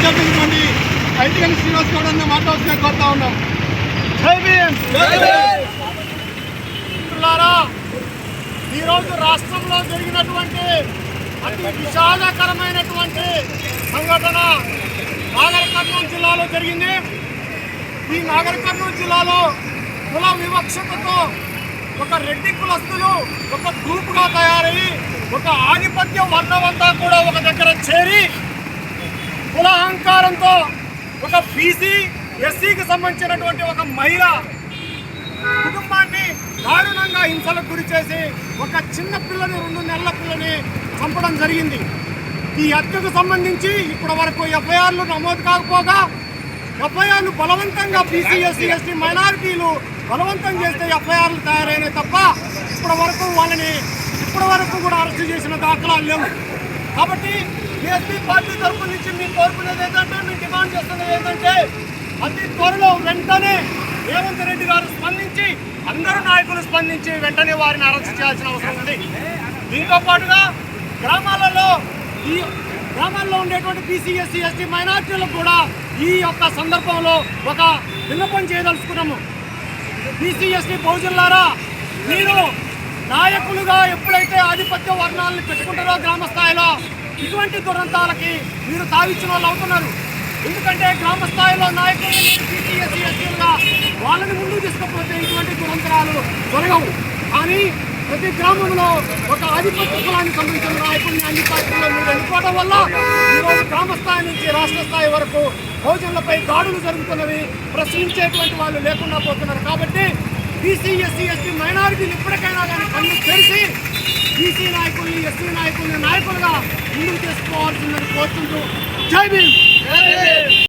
అభ్యర్థించినటువంటి ఐతిగని శ్రీనివాస్ గౌడ్ అన్న మాట్లాడుతున్నా కోరుతా ఉన్నాం. జై భీమ్. మిత్రులారా, ఈరోజు రాష్ట్రంలో జరిగినటువంటి అతి విషాదకరమైనటువంటి సంఘటన నాగర్ కర్నూలు జిల్లాలో జరిగింది. ఈ నాగర్ కర్నూలు జిల్లాలో కుల వివక్షతతో ఒక రెడ్డి కులస్తులు ఒక గ్రూపుగా తయారయ్యి ఒక ఆధిపత్య వర్గమంతా కూడా ఒక దగ్గర చేరి కులహంకారంతో ఒక బీసీ ఎస్సీకి సంబంధించినటువంటి ఒక మహిళ కుటుంబాన్ని దారుణంగా హింసలకు గురి చేసి ఒక చిన్న పిల్లని 2 నెలల పిల్లని చంపడం జరిగింది. ఈ హత్యకు సంబంధించి ఇప్పటి వరకు ఎఫ్ఐఆర్లు నమోదు కాకపోగా ఎఫ్ఐఆర్లు బలవంతంగా బీసీ ఎస్సీ ఎస్టీ మైనారిటీలు బలవంతం చేస్తే ఎఫ్ఐఆర్లు తయారైనాయి తప్ప ఇప్పటి వరకు కూడా అరెస్టు చేసిన దాఖలాలు లేవు. కాబట్టి బీఎస్పీ పార్టీ తరఫు నుంచి మీ కోరుకునేది ఏంటంటే, మీ డిమాండ్ చేస్తున్నది ఏంటంటే, అతి త్వరలో వెంటనే రేవంత్ రెడ్డి గారు స్పందించి అందరూ నాయకులు స్పందించి వెంటనే వారిని అరెస్ట్ చేయాల్సిన అవసరం ఉంది. దీంతో పాటుగా గ్రామాల్లో ఉండేటువంటి బీసీ ఎస్సీ ఎస్టీ మైనార్టీలకు కూడా ఈ యొక్క సందర్భంలో ఒక విన్నపం చేయదలుచుకున్నాము. బీసీ ఎస్టీ బహుజనులారా, మీరు నాయకులుగా ఎప్పుడైతే ఆధిపత్య వర్ణాలను పెట్టుకుంటారో గ్రామ స్థాయిలో ఇటువంటి దురంతాలకి మీరు తావిచ్చిన వాళ్ళు అవుతున్నారు. ఎందుకంటే గ్రామ స్థాయిలో నాయకులు బీసీ ఎస్సీ ఎస్టీలుగా వాళ్ళని ముందుకు తీసుకపోతే ఇటువంటి దురంతరాలు జరగవు. కానీ ప్రతి గ్రామంలో ఒక ఆధిపత్య కులానికి సంబంధించిన నాయకుడిని అన్ని పార్టీల్లో మీరు ఎన్నుకోవడం వల్ల ఈరోజు గ్రామ స్థాయి నుంచి రాష్ట్ర స్థాయి వరకు బహుజనులపై దాడులు జరుగుతున్నవి. ప్రశ్నించేటువంటి వాళ్ళు లేకుండా పోతున్నారు. కాబట్టి బీసీ ఎస్సీ ఎస్టీ మైనారిటీలు ఇప్పటికైనా కానీ కళ్ళు తెరిచి బీసీ నాయకుల్ని ఎస్సీ నాయకుల్ని నాయకులుగా ముందుకు తీసుకోవాల్సిందని కోరుకుంటూ జై భీమ్.